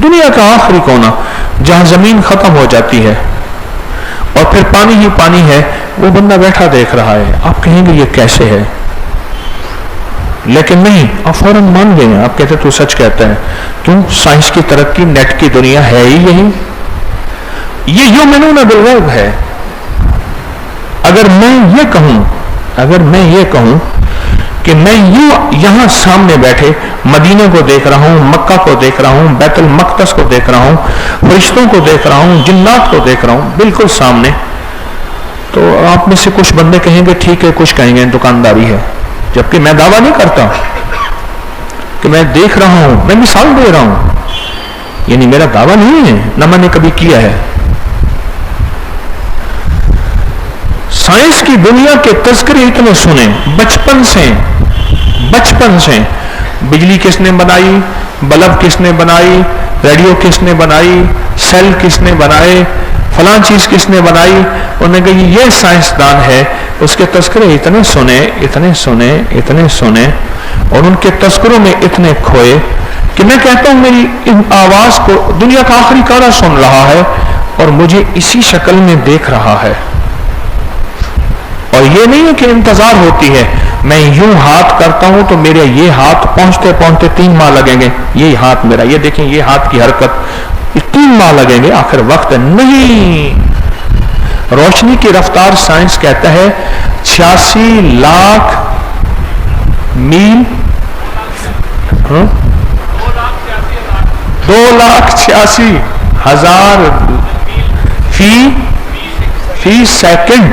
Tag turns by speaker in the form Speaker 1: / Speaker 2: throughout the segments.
Speaker 1: دنیا کا آخری کونا جہاں زمین ختم ہو جاتی ہے اور پھر پانی ہی پانی ہے، وہ بندہ بیٹھا دیکھ رہا ہے. آپ کہیں گے یہ کیسے ہے؟ لیکن نہیں، آپ فوراً مان گئے. آپ کہتے تو سچ کہتا ہے. کیوں؟ سائنس کی ترقی، نیٹ کی دنیا ہے ہی یہی. یہ یؤمنون بالغیب ہے. اگر میں یہ کہوں کہ میں یہاں سامنے بیٹھے مدینہ کو دیکھ رہا ہوں، مکہ کو دیکھ رہا ہوں، بیت المقدس کو دیکھ رہا ہوں، فرشتوں کو دیکھ رہا ہوں، جنات کو دیکھ رہا ہوں بالکل سامنے، تو آپ میں سے کچھ بندے کہیں گے ٹھیک ہے، کچھ کہیں گے دکانداری ہے. جبکہ میں دعویٰ نہیں کرتا کہ میں دیکھ رہا ہوں، میں مثال دے رہا ہوں. یعنی میرا دعویٰ نہیں ہے، نہ میں نے کبھی کیا ہے. سائنس کی دنیا کے تذکرے اتنے سنے بچپن سے. بجلی کس نے بنائی، بلب کس نے بنائی، ریڈیو کس نے بنائی، سیل کس نے بنائے، فلاں چیز کس نے بنائی. انہوں نے کہا یہ سائنسدان ہے. اس کے تذکرے اتنے سنے اور ان کے تذکروں میں اتنے کھوئے کہ میں کہتا ہوں میری ان آواز کو دنیا کا آخری کارا سن رہا ہے اور مجھے اسی شکل میں دیکھ رہا ہے. اور یہ نہیں ہے کہ انتظار ہوتی ہے، میں یوں ہاتھ کرتا ہوں تو میرے یہ ہاتھ پہنچتے 3 ماہ لگیں گے، یہی ہاتھ میرا، یہ دیکھیں یہ ہاتھ کی حرکت 3 ماہ لگیں گے، آخر وقت نہیں. روشنی کی رفتار سائنس کہتا ہے 86 لاکھ میل 2,86,000 فی سیکنڈ.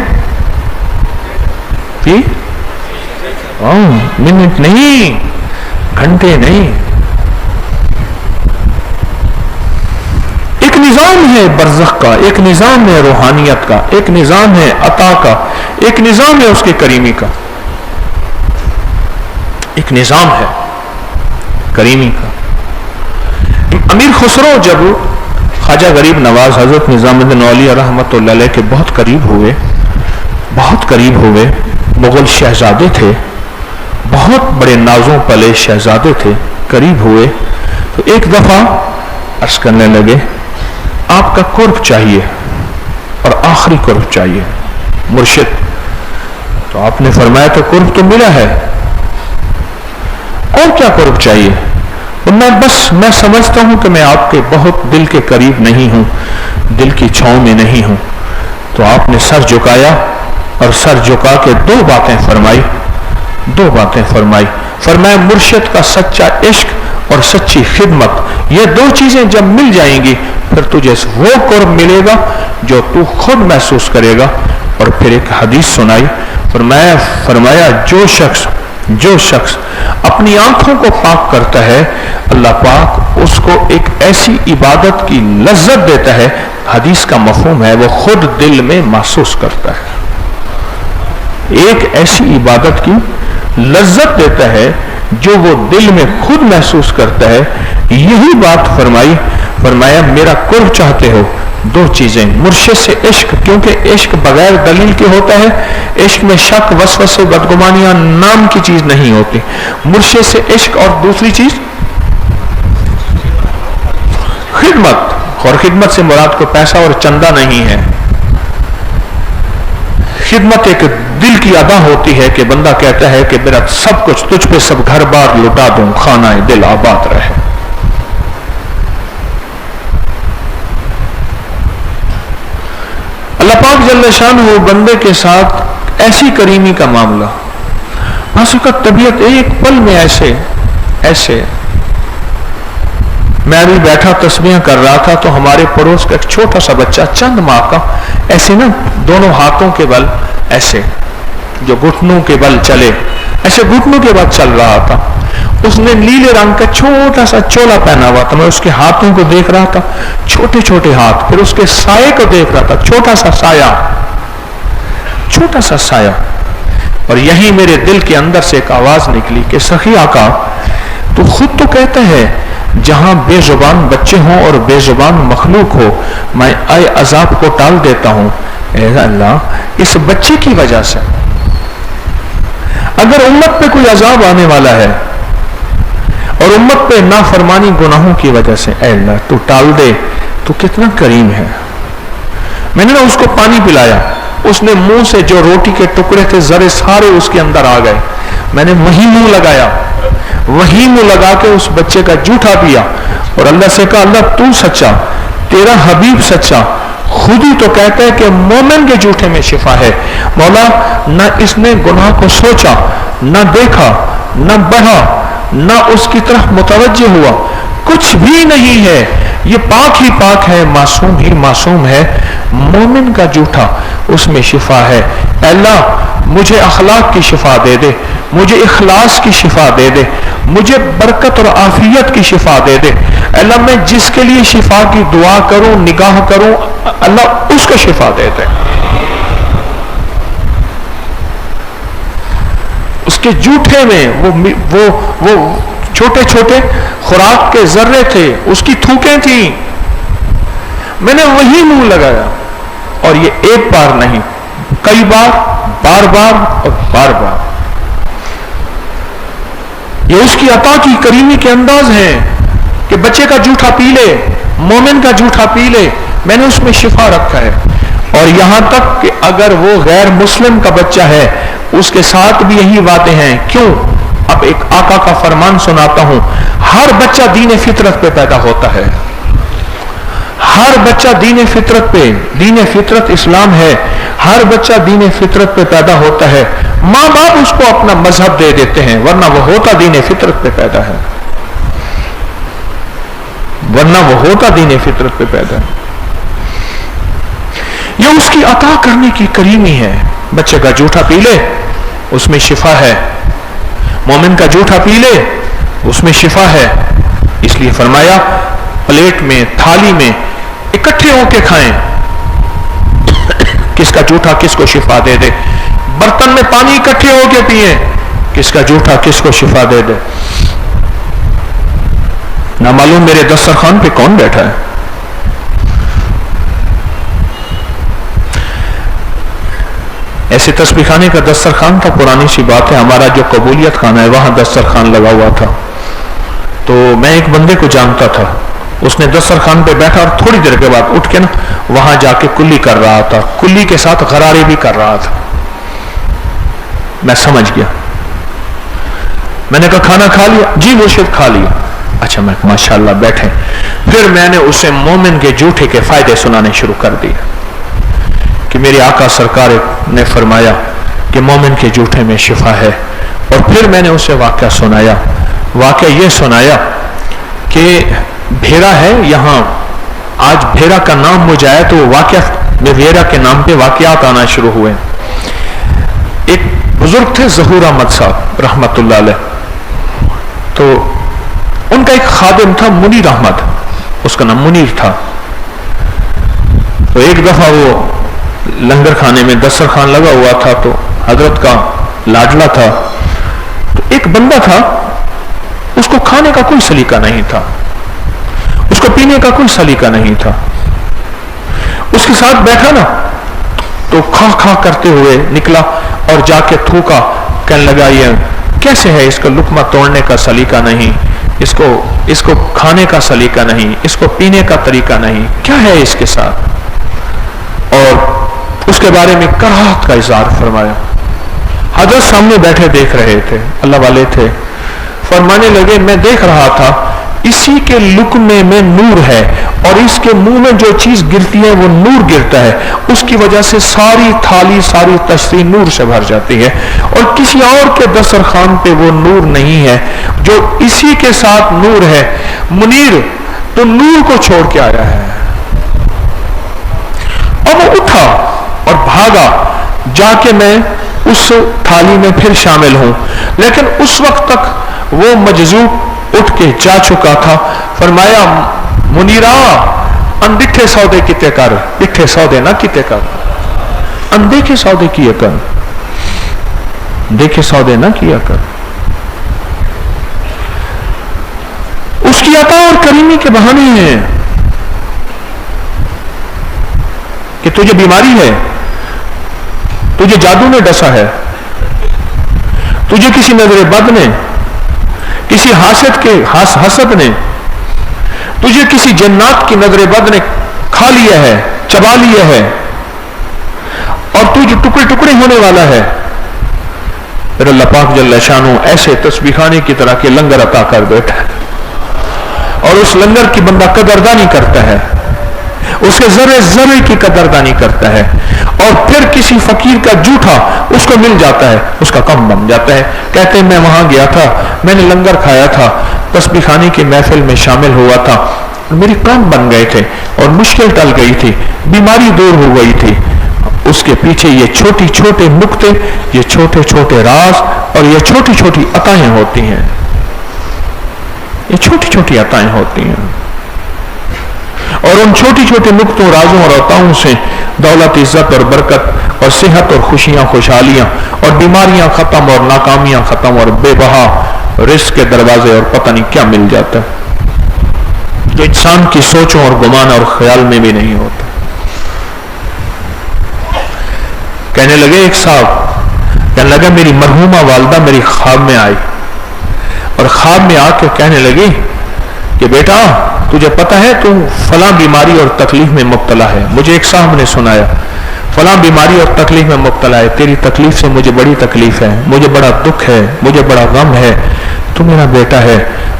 Speaker 1: منٹ نہیں، گھنٹے نہیں. ایک نظام ہے برزخ کا، ایک نظام ہے روحانیت کا، ایک نظام ہے عطا کا، ایک نظام ہے اس کی کریمی کا. ایک نظام ہے کریمی کا. امیر خسرو جب خواجہ غریب نواز حضرت نظام الدین اولیاء رحمۃ اللہ علیہ کے بہت قریب ہوئے، مغل شہزادے تھے، بہت بڑے نازوں پلے شہزادے تھے، قریب ہوئے تو ایک دفعہ عرض کرنے لگے آپ کا قرب چاہیے اور آخری قرب چاہیے مرشد. تو آپ نے فرمایا تو قرب تو ملا ہے، اور کیا قرب چاہیے؟ میں سمجھتا ہوں کہ میں آپ کے بہت دل کے قریب نہیں ہوں، دل کی چھاؤں میں نہیں ہوں. تو آپ نے سر جھکایا اور سر جھکا کے 2 باتیں فرمائی. فرمایا مرشد کا سچا عشق اور سچی خدمت، یہ 2 چیزیں جب مل جائیں گی پھر تجھے وہ قرب ملے گا جو تو خود محسوس کرے گا. اور پھر ایک حدیث سنائی. فرمایا جو شخص اپنی آنکھوں کو پاک کرتا ہے اللہ پاک اس کو ایک ایسی عبادت کی لذت دیتا ہے، حدیث کا مفہوم ہے وہ خود دل میں محسوس کرتا ہے. ایک ایسی عبادت کی لذت دیتا ہے جو وہ دل میں خود محسوس کرتا ہے. یہی بات فرمایا میرا قرب چاہتے ہو 2 چیزیں، مرشد سے عشق، کیونکہ عشق بغیر دلیل کے ہوتا ہے، عشق میں شک وسوسے بدگمانیاں نام کی چیز نہیں ہوتی. مرشد سے عشق اور دوسری چیز خدمت. اور خدمت سے مراد کو پیسہ اور چندہ نہیں ہے. خدمت ایک دل کی ادا ہوتی ہے کہ بندہ کہتا ہے کہ میرا سب کچھ تجھ پہ سب گھر بار لٹا دوں، خانہ دل آباد رہے. اللہ پاک جل شانہ بندے کے ساتھ ایسی کریمی کا معاملہ، بس کا طبیعت ایک پل میں ایسے میں ابھی بیٹھا تسبیح کر رہا تھا تو ہمارے پڑوس کا ایک چھوٹا سا بچہ چند ماہ کا ایسے نا دونوں ہاتھوں کے بل ایسے جو گھٹنوں کے بل چلے ایسے گھٹنوں کے بل چل رہا تھا. اس نے نیلے رنگ کا چھوٹا سا چولا پہنا ہوا تھا. میں اس کے ہاتھوں کو دیکھ رہا تھا، چھوٹے چھوٹے ہاتھ، پھر اس کے سائے کو دیکھ رہا تھا، چھوٹا سا سایہ. اور یہی میرے دل کے اندر سے ایک آواز نکلی کہ سخی آقا تو خود تو کہتا ہے جہاں بے زبان بچے ہوں اور بے زبان مخلوق ہو میں آئے عذاب کو ٹال دیتا ہوں. اے اللہ اس بچے کی وجہ سے اگر امت پہ کوئی عذاب آنے والا ہے اور امت پہ نافرمانی گناہوں کی وجہ سے اے اللہ تو ٹال دے، تو کتنا کریم ہے۔ میں نے نا اس کو پانی پلایا، اس نے منہ سے جو روٹی کے ٹکڑے تھے ذرے سارے اس کے اندر آ گئے، میں نے وہی منہ لگایا، وہی منہ لگا کے اس بچے کا جھوٹا پیا اور اللہ سے کہا اللہ تو سچا، تیرا حبیب سچا، خود ہی تو کہتا ہے کہ مومن کے جھوٹے میں شفا ہے۔ مولا نہ اس نے گناہ کو سوچا، نہ دیکھا، نہ بڑھا، نہ اس کی طرف متوجہ ہوا، کچھ بھی نہیں ہے، یہ پاک ہی پاک ہے، معصوم ہی معصوم ہے۔ مومن کا جھوٹا اس میں شفا ہے۔ اے اللہ مجھے اخلاق کی شفا دے دے، مجھے اخلاص کی شفا دے دے، مجھے برکت اور عافیت کی شفا دے دے۔ اے اللہ میں جس کے لیے شفا کی دعا کروں، نگاہ کروں، اللہ اس کو شفا دے دے۔ اس کے جھوٹے میں وہ چھوٹے چھوٹے خوراک کے ذرے تھے، اس کی تھوکیں تھیں، میں نے وہی منہ لگایا، اور یہ ایک بار نہیں، کئی بار، بار بار اور بار بار۔ یہ اس کی عطا کی کریمی کے انداز ہیں کہ بچے کا جھوٹا پی لے، مومن کا جھوٹا پی لے، میں نے اس میں شفا رکھا ہے۔ اور یہاں تک کہ اگر وہ غیر مسلم کا بچہ ہے اس کے ساتھ بھی یہی باتیں ہیں۔ کیوں؟ اب ایک آقا کا فرمان سناتا ہوں، ہر بچہ دین فطرت پہ پیدا ہوتا ہے، ہر بچہ دین فطرت پہ، دین فطرت اسلام ہے، ہر بچہ دین فطرت پہ پیدا ہوتا ہے۔ ماں باپ اس کو اپنا مذہب دے دیتے ہیں، ورنہ وہ ہوتا دین فطرت پہ پیدا ہے، ورنہ وہ ہوتا دین فطرت پہ پیدا ہے۔ یہ اس کی عطا کرنے کی کریمی ہے۔ بچے کا جھوٹا پی لے اس میں شفا ہے، مومن کا جھوٹا پی لے اس میں شفا ہے۔ اس لیے فرمایا پلیٹ میں، تھالی میں اکٹھے ہو کے کھائیں، کس کا جھوٹا کس کو شفا دے دے۔ برتن میں پانی اکٹھے ہو کے پیئیں، کس کا جھوٹا کس کو شفا دے دے۔ نہ معلوم میرے دسترخوان پہ کون بیٹھا ہے۔ ایسے تسبیح خانے کا دسترخوان تھا، پرانی سی بات ہے، ہمارا جو قبولیت خانہ ہے وہاں دسترخوان لگا ہوا تھا۔ تو میں ایک بندے کو جانتا تھا، اس نے دسترخوان پہ بیٹھا اور تھوڑی دیر کے بعد اٹھ کے نا وہاں جا کے کلی کر رہا تھا، کلی کے ساتھ غرارے بھی کر رہا تھا۔ میں سمجھ گیا، میں نے کہا کھانا کھا لیا؟ جی مرشد کھا لیا۔ اچھا، میں ماشاءاللہ بیٹھے۔ پھر میں نے اسے مومن کے جھوٹے کے فائدے سنانے شروع کر دیے کہ میرے آقا سرکار نے فرمایا کہ مومن کے جھوٹے میں شفا ہے۔ اور پھر میں نے اسے واقعہ سنایا، واقعہ یہ سنایا کہ بھیرا ہے یہاں، آج بھیرا کا نام مجھے آیا تو واقعہ بھیرا کے نام پہ واقعات آنا شروع ہوئے۔ ایک بزرگ تھے ظہور احمد صاحب رحمت اللہ علیہ، تو ان کا ایک خادم تھا منیر احمد، اس کا نام منیر تھا۔ تو ایک دفعہ وہ لنگر خانے میں دسترخوان لگا ہوا تھا، تو حضرت کا لاڈلا تھا، تو ایک بندہ تھا، اس کو کھانے کا کوئی سلیقہ نہیں تھا، اس کو پینے کا کوئی سلیقہ نہیں تھا۔ اس کے ساتھ بیٹھا نا تو کھا کھا کرتے ہوئے نکلا اور جا کے تھوکا، کہنے لگا یہ کیسے ہے، اس کو لقمہ توڑنے کا سلیقہ نہیں، اس کو کھانے کا سلیقہ نہیں، اس کو پینے کا طریقہ نہیں، کیا ہے اس کے ساتھ؟ اور اس کے بارے میں کراہت کا اظہار فرمایا۔ حضرت سامنے بیٹھے دیکھ رہے تھے، اللہ والے تھے، فرمانے لگے میں دیکھ رہا تھا اسی کے لقمے میں نور ہے، اور اس کے منہ میں جو چیز گرتی ہے وہ نور گرتا ہے، اس کی وجہ سے ساری تھالی ساری تشریح نور سے بھر جاتی ہے، اور کسی اور کے دسترخوان پہ وہ نور نہیں ہے جو اسی کے ساتھ نور ہے۔ منیر تو نور کو چھوڑ کے آیا ہے۔ اور وہ اٹھا اور بھاگا، جا کے میں اس تھالی میں پھر شامل ہوں، لیکن اس وقت تک وہ مجذوب اٹھ کے جا چکا تھا۔ فرمایا منیرا ان ڈٹھے سودے کیتے کر، ڈٹھے سودے نہ کیتے کر، ان دیکھے سودے کیے کر، دیکھے سودے نہ کیا کر۔ اس کی عطا اور کریمی کے بہانے ہیں کہ تجھے بیماری ہے، تجھے جادو نے ڈسا ہے، تجھے کسی نظر بد نے، किसी हसद ने तुझे किसी जन्नात की नजर बद ने खा लिया है, चबा लिया है और तू जो टुकड़े टुकड़े होने वाला है, फिर अल्लाह पाक जल्ल शानो ऐसे तस्बीह खाने की तरह के लंगर अता कर बैठा है और उस लंगर की बंदा कदरदानी करता है, उसके जर्रे जर्रे की कदरदानी करता है और फिर किसी फकीर का जूठा उसको मिल जाता है, उसका कम बन जाता है। कहते हैं मैं वहां गया था, मैंने लंगर खाया था, तस्बीह खाने की महफिल में शामिल हुआ था, मेरे काम बन गए थे और मुश्किल टल गई थी, बीमारी दूर हो गई थी। उसके पीछे ये छोटी छोटे नुक्ते, ये छोटे छोटे राज और ये छोटी छोटी अताएं होती हैं, ये छोटी छोटी अताएं होती हैं और उन छोटी छोटे नुक्तों, राजों और अताओं से दौलत, इज्जत और बरकत और सेहत और खुशियां, खुशहालियां और बीमारियां खत्म और नाकामियां खत्म और बेबहा रिस्क के दरवाजे और पता नहीं क्या मिल जाता है जो इंसान की सोचों और गुमान और ख्याल में भी नहीं होता। कहने लगे एक साहब, कहने लगा मेरी मरहूमा वालदा मेरी ख्वाब में आई और ख्वाब में आकर कहने लगी कि बेटा तुझे पता है तू फलां बीमारी और तकलीफ में मुब्तला है। मुझे एक साहब ने सुनाया फलां बीमारी और तकलीफ में मुब्तला है, तेरी तकलीफ से मुझे बड़ी तकलीफ है, मुझे बड़ा दुख है, मुझे बड़ा गम है, तू मेरा बेटा है,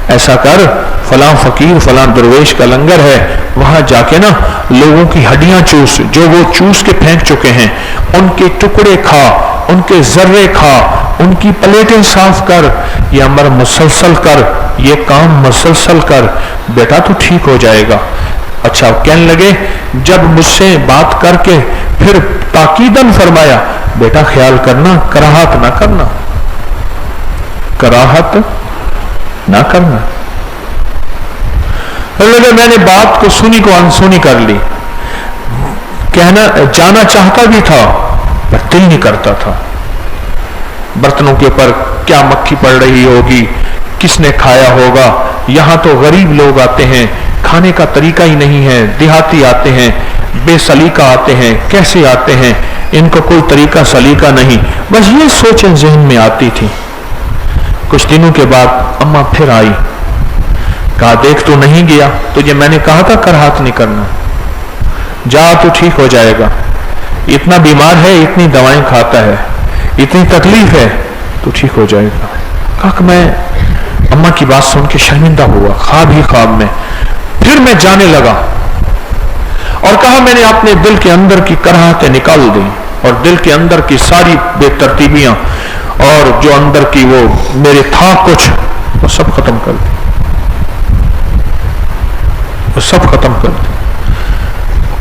Speaker 1: ऐसा कर फलां फकीर फलां दरवेश का लंगर है, वहां जाके ना लोगों की हड्डियां चूस, जो वो चूस के फेंक चुके हैं उनके टुकड़े खा, उनके जर्रे खा, उनकी प्लेटें साफ कर, ये अमर मुसलसल कर, ये काम मुसलसल कर, बेटा तू ठीक हो जाएगा। अच्छा कहने लगे जब मुझसे बात करके फिर ताकीदन फरमाया बेटा ख्याल करना, कराहत ना करना, कराहत ना करना। लगे मैंने बात को सुनी को अनसुनी कर ली, कहना जाना चाहता भी था पर दिल नहीं करता था। बर्तनों के ऊपर क्या मक्खी पड़ रही होगी, किसने खाया होगा, यहां तो गरीब लोग आते हैं, खाने का तरीका ही नहीं है, देहाती आते हैं, बेसलीका आते हैं, कैसे आते हैं, इनको कोई तरीका सलीका नहीं, बस ये सोचें जहन में आती थी। कुछ दिनों के बाद अम्मा फिर आई, कहा देख तू नहीं गया, तुझे मैंने कहा था कराहत नहीं करना, जा तू ठीक हो जाएगा, इतना बीमार है, इतनी दवाएं खाता है, इतनी तकलीफ है, तू ठीक हो जाएगा। कहा कि मैं अम्मा की बात सुन के शर्मिंदा हुआ, ख्वाब ही ख्वाब में। फिर मैं जाने लगा और कहा मैंने अपने दिल के अंदर की कराहतें निकाल दी और दिल के अंदर की सारी बेतरतीबियां और जो अंदर की वो मेरे था कुछ, वो सब खत्म कर दी, वो सब खत्म कर दी।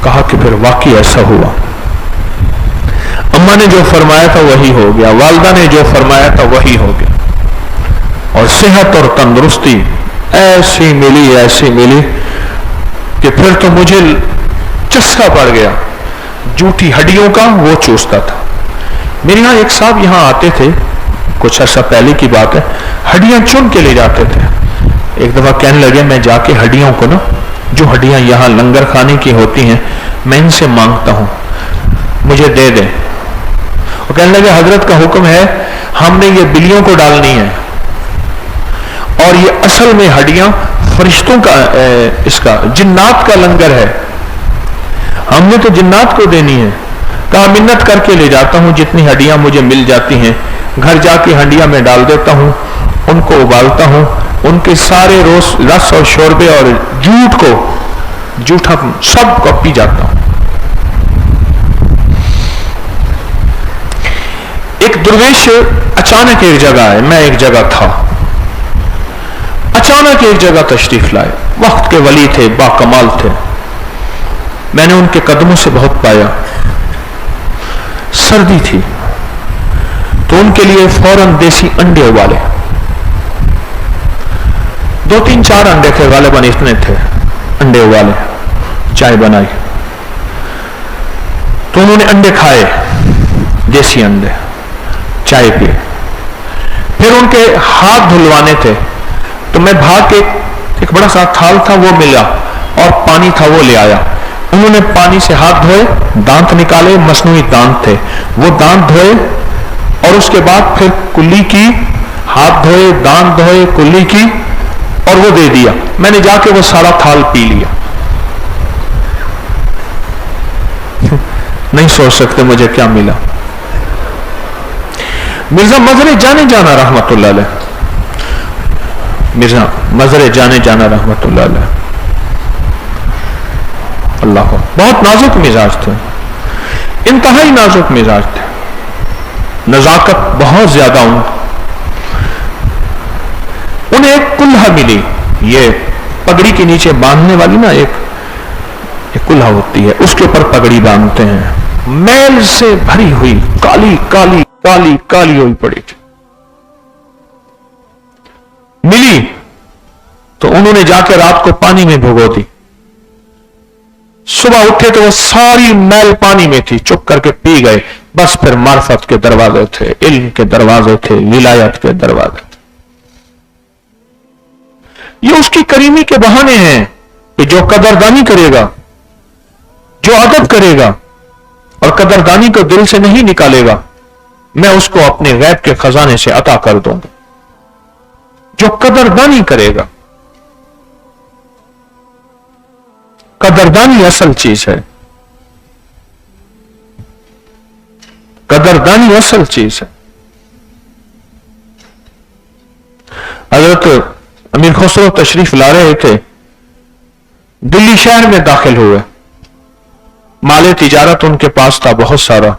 Speaker 1: कहा कि फिर वाकई ऐसा हुआ, अम्मा ने जो फरमाया था वही हो गया, वालदा ने जो फरमाया था वही हो गया और सेहत और तंदुरुस्ती ऐसी मिली कि फिर तो मुझे चस्का पड़ गया जूठी हड्डियों का, वो चूसता था। मेरे यहाँ एक साहब यहाँ आते थे, कुछ अर्सा पहले की बात है, हड्डियां चुन के ले जाते थे। एक दफा कहने लगे मैं जाके हड्डियों को ना, जो हड्डियां यहाँ लंगर खाने की होती हैं, मैं इनसे मांगता हूं मुझे दे दें। वो कहने लगे हजरत का हुक्म है, हमने ये बिल्लियों को डालनी है और ये असल में हड्डियां फरिश्तों का इसका जिन्नात का लंगर है, हमने तो जिन्नात को देनी है। कहा मिन्नत करके ले जाता हूं, जितनी हड्डियां मुझे मिल जाती हैं घर जाके हंडिया में डाल देता हूं, उनको उबालता हूं, उनके सारे रस और शोरबे और जूठा सब को पी जाता हूं। एक दुर्वेश अचानक एक जगह आए, मैं एक जगह था, अचानक एक जगह तशरीफ लाए, वक्त के वली थे, बाकमाल थे, मैंने उनके कदमों से बहुत पाया। सर्दी थी तो उनके लिए फौरन देसी अंडे उबाले, 2-3-4 अंडे थे, गालिबन इतने थे, अंडे उबाले, चाय बनाई, तो उन्होंने अंडे खाए, देसी अंडे, चाय पिए। फिर उनके हाथ धुलवाने थे तो मैं भाग के एक बड़ा सा थाल था वो मिला और पानी था वो ले आया, उन्होंने पानी से हाथ धोए, दांत निकाले, मसनूई दांत थे, वो दांत धोए और उसके बाद फिर कुल्ली की, हाथ धोए, दांत धोए, कुल्ली की और वो दे दिया। मैंने जाके वो सारा थाल पी लिया। नहीं सोच सकते मुझे क्या मिला। मिर्जा मजरे जाने जाना रहमतुल्लाह अलैह, मिर्जा मजरे जाने जाना रहमतुल्लाह अलैह, अल्लाह को बहुत नाजुक मिजाज थे, इंतहाई नाजुक मिजाज थे, नजाकत बहुत ज्यादा उन्हें एक कुल्हा मिली, ये पगड़ी के नीचे बांधने वाली ना एक कुल्हा होती है, उसके ऊपर पगड़ी बांधते हैं, मैल से भरी हुई काली काली काली काली हुई पड़ी थी। मिली तो उन्होंने जाकर रात को पानी में भिगो दी। सुबह उठे तो वो सारी मैल पानी में थी, चुप करके पी गए। बस फिर मार्फत के दरवाजे थे, इल्म के दरवाजे थे, विलायत के दरवाजे थे। ये उसकी करीमी के बहाने हैं कि जो कदरदानी करेगा, जो अदब करेगा और कदरदानी को दिल से नहीं निकालेगा, मैं उसको अपने गैब के खजाने से अता कर दूंगा। जो कदरदानी करेगा, कदरदानी असल चीज है, कदरदानी असल चीज है। हजरत अमीर खुसरो तशरीफ ला रहे थे, दिल्ली शहर में दाखिल हुए, माले तिजारत उनके पास था बहुत सारा,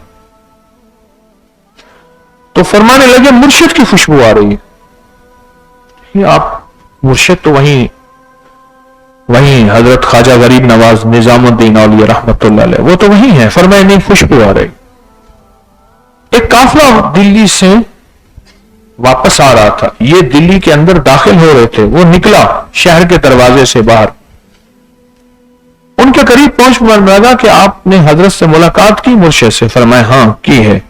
Speaker 1: तो फरमाने लगे मुर्शिद की खुशबू आ रही है। आप मुर्शिद तो वहीं हजरत ख्वाजा गरीब नवाज निजामुद्दीन औलिया रहमतुल्लाह अलैह, वो तो वहीं है। फरमाया नहीं, खुशबू आ रही। एक काफिला दिल्ली से वापस आ रहा था, ये दिल्ली के अंदर दाखिल हो रहे थे, वो निकला शहर के दरवाजे से बाहर, उनके करीब पहुंच लगा कि आपने हजरत से मुलाकात की मुर्शिद से? फरमाया हाँ की है,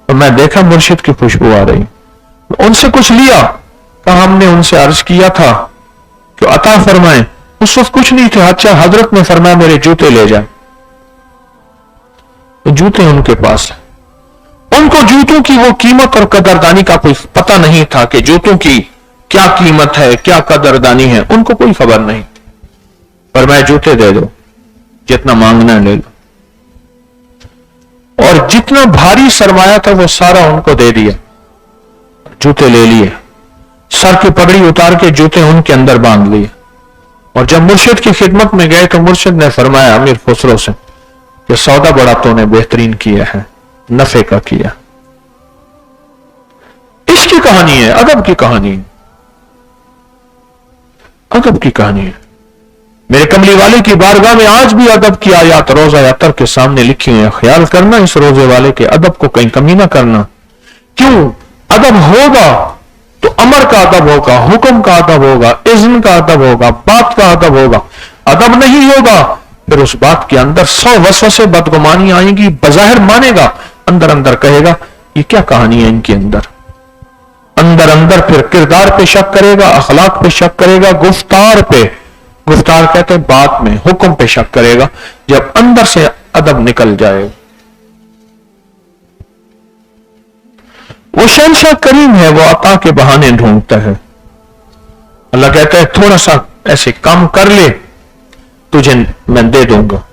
Speaker 1: और मैं देखा मुर्शिद की खुशबू आ रही। उनसे कुछ लिया, कहा हमने उनसे अर्ज किया था कि अता फरमाएं, उस वक्त कुछ नहीं थे। अच्छा, हजरत ने फरमाया मेरे जूते ले जाए। तो जूते उनके पास, उनको जूतों की वो कीमत और कदरदानी का कोई पता नहीं था कि जूतों की क्या कीमत है, क्या कदरदानी है, उनको कोई खबर नहीं। फरमाया जूते दे दो, जितना मांगना ले लो। और जितना भारी सरमाया था वो सारा उनको दे दिया, जूते ले लिए, सर की पगड़ी उतार के जूते उनके अंदर बांध लिए। और जब मुर्शिद की खिदमत में गए तो मुर्शिद ने फरमाया अमीर खुसरो से कि सौदा बड़ा तूने बेहतरीन किया है, नफे का किया। इसकी कहानी है, अदब की कहानी है, अदब की कहानी है। मेरे कमली वाले की बारगाह में आज भी अदब की आयत रोजा अतर के सामने लिखी हुई है। ख्याल करना इस रोजे वाले के अदब को कहीं कमी ना करना। क्यों? अदब होगा तो अमर का अदब होगा, हुक्म का अदब होगा, इज़्न का अदब होगा, बात का अदब होगा। अदब नहीं होगा फिर उस बात के अंदर 100 वसवसे बदगुमानी आएंगी। बज़ाहिर मानेगा, अंदर अंदर कहेगा ये क्या कहानी है इनके अंदर। अंदर अंदर फिर किरदार पे शक करेगा, अखलाक पे शक करेगा, गुफ्तार पे, गुफ्तार कहते हैं बात में, हुक्म पे शक करेगा। जब अंदर से अदब निकल जाएगा, वो शहंशाह करीम है, वो अता के बहाने ढूंढता है। अल्लाह कहता है थोड़ा सा ऐसे काम कर ले, तुझे मैं दे दूंगा।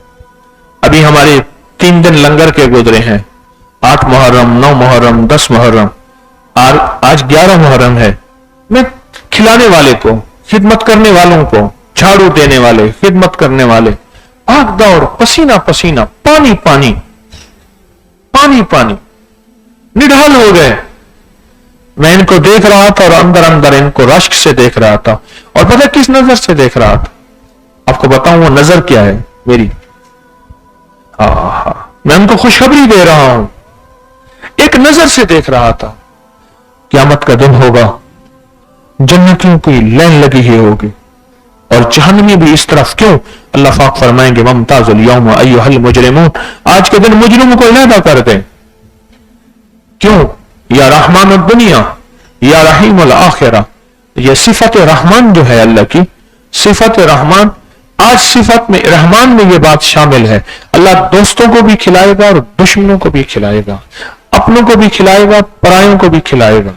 Speaker 1: अभी हमारे 3 दिन लंगर के गुजरे हैं, 8 मुहर्रम, 9 मुहर्रम, 10 मुहर्रम, आज 11 मुहर्रम है। मैं खिलाने वाले को, खिदमत करने वालों को, झाड़ू देने वाले, खिदमत करने वाले, आग दौड़, पसीना पसीना, पानी पानी, पानी पानी, निढाल हो गए। मैं इनको देख रहा था और अंदर अंदर इनको रश्क से देख रहा था। और पता किस नजर से देख रहा था? आपको बताऊं वो नजर क्या है मेरी? मैं उनको खुशखबरी दे रहा हूं। एक नजर से देख रहा था, क़यामत का दिन होगा, जन्नतियों की लाइन लगी ही होगी और जहन्नमी भी इस तरफ। क्यों? अल्लाह पाक फरमाएंगे ममताजुल यौम अय्युहल मुजरिमून, आज के दिन मुजरिमों को अलहदा कर दें। क्यों? या रहमान दुनिया या रहीम अल आखिरा। यह सिफत रहमान जो है अल्लाह की, सिफत रहमान, आज सिफत में रहमान में यह बात शामिल है। अल्लाह दोस्तों को भी खिलाएगा और दुश्मनों को भी खिलाएगा, अपनों को भी खिलाएगा, परायों को भी खिलाएगा।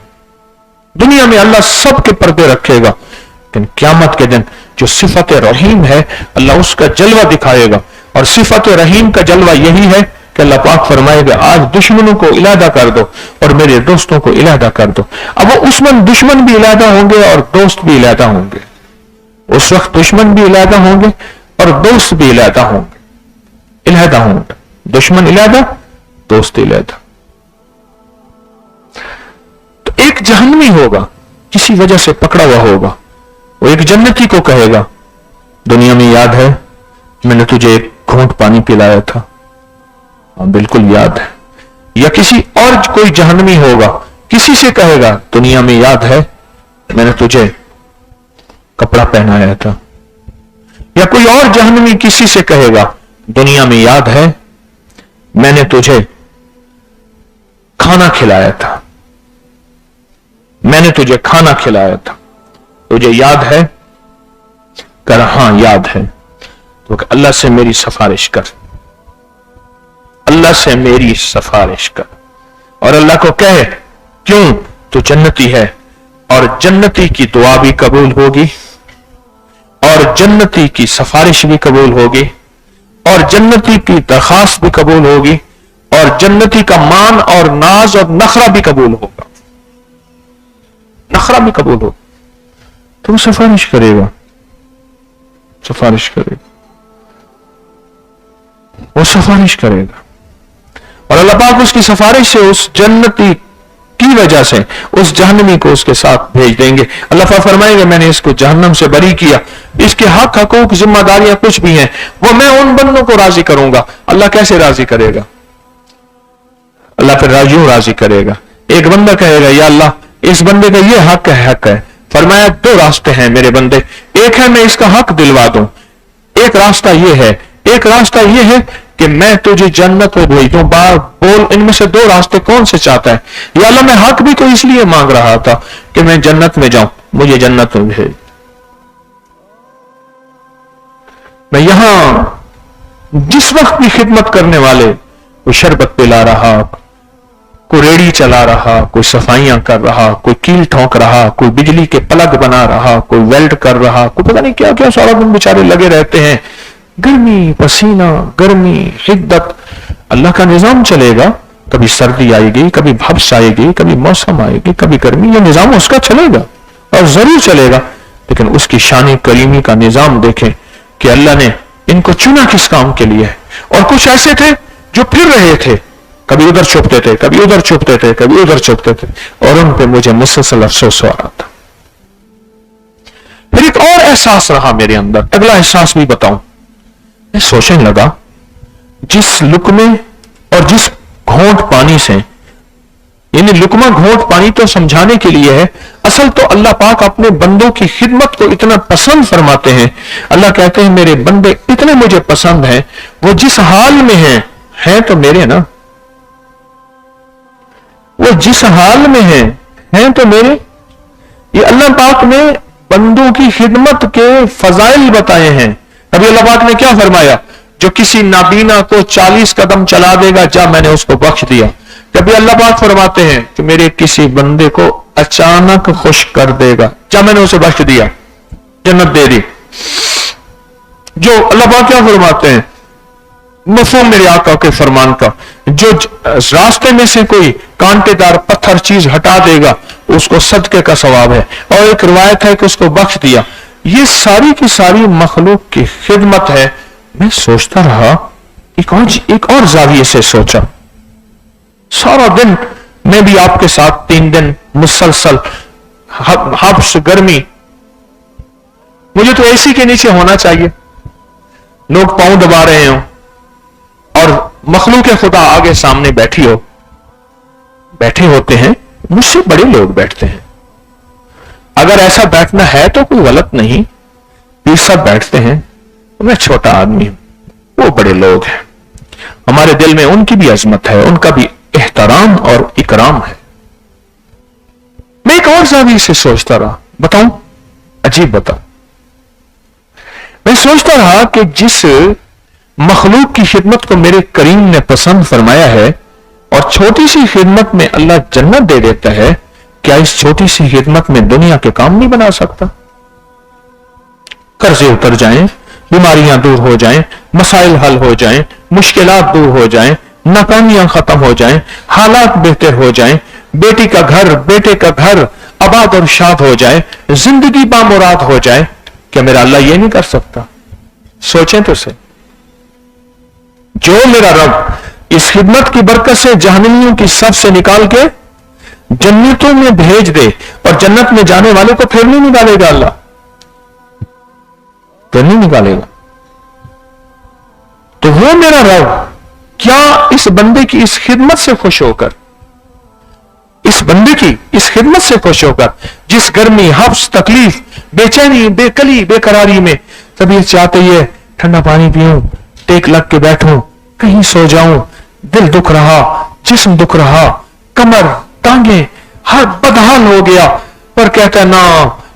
Speaker 1: दुनिया में अल्लाह सबके पर्दे रखेगा, लेकिन क़यामत के दिन जो सिफत रहीम है अल्लाह उसका जलवा दिखाएगा। और सिफत रहीम का जलवा यही है कि अल्लाह पाक फरमाएगा आज दुश्मनों को इलादा कर दो और मेरे दोस्तों को इलादा कर दो। अब वो दुश्मन भी इलादा होंगे और दोस्त भी इलादा होंगे। उस वक्त दुश्मन भी इलादा होंगे और दोस्त भी इलादा होंगे। दुश्मन इलादा, दोस्त इलादा। तो एक जहन्नमी होगा, किसी वजह से पकड़ा हुआ होगा, वो एक जन्नती को कहेगा दुनिया में याद है मैंने तुझे एक घूंट पानी पिलाया था? हाँ बिल्कुल याद है। या किसी और कोई जहन्नमी होगा, किसी से कहेगा दुनिया में याद है मैंने तुझे कपड़ा पहनाया था। या कोई और जहन्नमी किसी से कहेगा दुनिया में याद है मैंने तुझे खाना खिलाया था, मैंने तुझे खाना खिलाया था, तुझे याद है? कर हां याद है। तो अल्लाह से मेरी सिफारिश कर, अल्लाह से मेरी सिफारिश कर। और अल्लाह को कहे क्यों? तू जन्नती है और जन्नती की दुआ भी कबूल होगी और जन्नती की सिफारिश भी कबूल होगी और जन्नती की दरखास्त भी कबूल होगी और जन्नती का मान और नाज और नखरा भी कबूल होगा, नखरा भी कबूल होगा। तो वो सिफारिश करेगा, सिफारिश करेगा, वो सिफारिश करेगा। और अल्लाह पाक उसकी सिफारिश से उस जन्नती की वजह से उस जहन्नमी को उसके साथ भेज देंगे। अल्लाह पाक फरमाएंगे मैंने इसको जहन्नम से बरी किया, इसके हक हकूक जिम्मेदारियां कुछ भी हैं वो मैं उन बंदों को राजी करूंगा। अल्लाह कैसे राजी करेगा? अल्लाह फिर यूं राजी करेगा, एक बंदा कहेगा या अल्लाह इस बंदे का ये हक है। फरमाया दो रास्ते हैं मेरे बंदे, एक है मैं इसका हक दिलवा दूं, एक रास्ता ये है, एक रास्ता ये है कि मैं तुझे जन्नत में भेज दूं। बोल इनमें से दो रास्ते कौन से चाहता है? या अल्लाह मैं हक भी तो इसलिए मांग रहा था कि मैं जन्नत में जाऊं, मुझे जन्नत में भेज। मैं यहां जिस वक्त भी खिदमत करने वाले, कोई शरबत पिला रहा, कोई रेड़ी चला रहा, कोई सफाइयां कर रहा, कोई कील ठोंक रहा, कोई बिजली के प्लग बना रहा, कोई वेल्ड कर रहा, कोई पता नहीं क्या क्या सारा दिन बेचारे लगे रहते हैं। गर्मी, पसीना, गर्मी, हिद्दत, अल्लाह का निजाम चलेगा। कभी सर्दी आएगी, कभी भब्स आएगी, कभी मौसम आएगी, कभी गर्मी, ये निजाम उसका चलेगा और जरूर चलेगा। लेकिन उसकी शान करीमी का निजाम देखें कि अल्लाह ने इनको चुना किस काम के लिए। और कुछ ऐसे थे जो फिर रहे थे, कभी उधर छुपते थे, कभी उधर छुपते थे, कभी उधर छुपते थे, और उन पे मुझे मुसलसल अफसोस हो रहा था। फिर एक और एहसास रहा मेरे अंदर, अगला एहसास भी बताऊं। मैं सोचने लगा जिस लुकमे और जिस घोंट पानी से, यानी लुकमा घोंट पानी तो समझाने के लिए है, असल तो अल्लाह पाक अपने बंदों की खिदमत को इतना पसंद फरमाते हैं। अल्लाह कहते हैं मेरे बंदे इतने मुझे पसंद हैं, वो जिस हाल में हैं तो मेरे ना, वो जिस हाल में हैं तो मेरे। ये अल्लाह पाक ने बंदों की खिदमत के फजाइल बताए हैं। अभी अल्लाह पाक ने क्या फरमाया? जो किसी नाबीना को 40 कदम चला देगा, जा मैंने उसको बख्श दिया। कभी अल्लाह पाक फरमाते हैं कि मेरे किसी बंदे को अचानक खुश कर देगा, जा मैंने उसे बख्श दिया, जन्नत दे दी। जो अल्लाह पाक क्या फरमाते हैं मफहूम मेरे आका के फरमान का, जो रास्ते में से कोई कांटेदार पत्थर चीज हटा देगा उसको सदके का सवाब है। और एक रिवायत है कि उसको बख्श दिया। ये सारी की सारी मखलूक की खिदमत है। मैं सोचता रहा, एक और जाविये से सोचा। सारा दिन मैं भी आपके साथ 3 दिन मुसलसल हब्स गर्मी, मुझे तो एसी के नीचे होना चाहिए, लोग पांव दबा रहे हो और मखलूक खुदा आगे सामने बैठे होते हैं, मुझसे बड़े लोग बैठते हैं। अगर ऐसा बैठना है तो कोई गलत नहीं, ये सब बैठते हैं, मैं छोटा आदमी हूं, वो बड़े लोग हैं। हमारे दिल में उनकी भी अजमत है, उनका भी एहतराम और इकराम है। मैं एक और जाविये से सोचता रहा, बताऊं अजीब बताऊं। मैं सोचता रहा कि जिस मखलूक की खिदमत को मेरे करीम ने पसंद फरमाया है और छोटी सी खिदमत में अल्लाह जन्नत दे देता है, क्या इस छोटी सी खिदमत में दुनिया के काम नहीं बना सकता? कर्जे उतर जाएं, बीमारियां दूर हो जाएं, मसाइल हल हो जाएं, मुश्किलात दूर हो जाएं, नाकामियां खत्म हो जाएं, हालात बेहतर हो जाएं, बेटी का घर, बेटे का घर आबाद और शाद हो जाए, जिंदगी बामुराद हो जाए, क्या मेरा अल्लाह ये नहीं कर सकता? सोचें तो सही। जो मेरा रब इस खिदमत की बरकत से जहन्नमियों की सफ से निकाल के जन्नतों में भेज दे और जन्नत में जाने वाले को फिर नहीं निकालेगा अल्लाह, फिर नहीं निकालेगा। तो वो मेरा रब क्या इस बंदे की इस खिदमत से खुश होकर, इस बंदे की इस खिदमत से खुश होकर, जिस गर्मी, हफ्स, तकलीफ, बेचैनी, बेकली, बेकरारी में तबीयत चाहती है ठंडा पानी पीऊं, टेक लग के बैठूं, कहीं सो जाऊं, दिल दुख रहा, जिस्म दुख रहा, कमर, टांगे हर बदहाल हो गया, पर कहता है ना,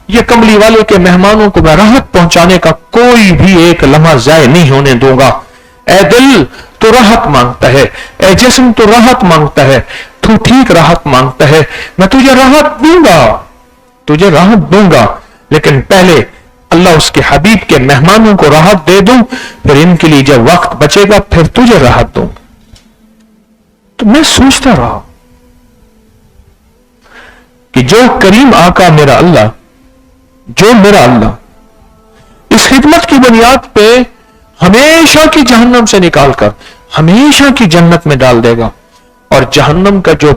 Speaker 1: ये कमली वाले के मेहमानों को मैं राहत पहुंचाने का कोई भी एक लम्हा जाय नहीं होने दूंगा। ऐ दिल तो राहत मांगता है, ऐ जिस्म तो राहत मांगता है, तू ठीक राहत मांगता है, मैं तुझे राहत दूंगा, तुझे राहत दूंगा, लेकिन पहले अल्लाह उसके हबीब के मेहमानों को राहत दे दूं, फिर इनके लिए जब वक्त बचेगा फिर तुझे राहत दूं। तो मैं सोचता रहा कि जो करीम आका मेरा अल्लाह, जो मेरा अल्लाह इस खिदमत की बुनियाद पे हमेशा की जहन्नम से निकालकर हमेशा की जन्नत में डाल देगा, और जहन्नम का जो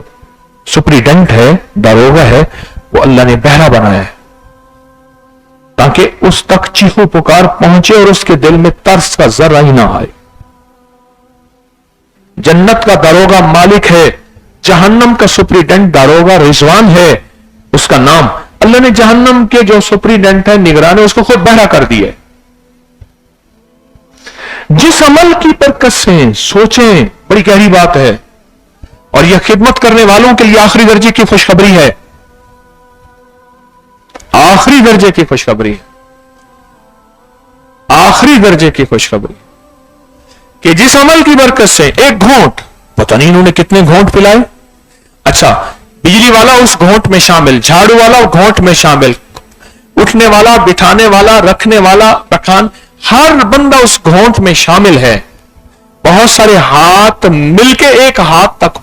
Speaker 1: सुप्रीडेंट है, दारोगा है, वो अल्लाह ने बहरा बनाया है ताकि उस तक चीखो पुकार पहुंचे और उसके दिल में तरस का जरा ही ना आए। जन्नत का दारोगा मालिक है, जहन्नम का सुप्रीडेंट दारोगा रिजवान है, उसका नाम। अल्लाह ने जहन्नम के जो सुप्रीडेंट है, निगरान है, उसको खुद बहरा कर दिया। जिस अमल की बरकत से सोचें, बड़ी गहरी बात है, और यह खिदमत करने वालों के लिए आखिरी दर्जे की खुशखबरी है, आखिरी दर्जे की खुशखबरी है, आखिरी दर्जे की खुशखबरी कि जिस अमल की बरकत से एक घोंट, पता नहीं इन्होंने कितने घोंट पिलाए, अच्छा बिजली वाला उस घोंट में शामिल, झाड़ू वाला घोंट में शामिल, उठने वाला, बिठाने वाला, रखने वाला, पठान, हर बंदा उस घोंट में शामिल है। बहुत सारे हाथ मिलके एक हाथ तक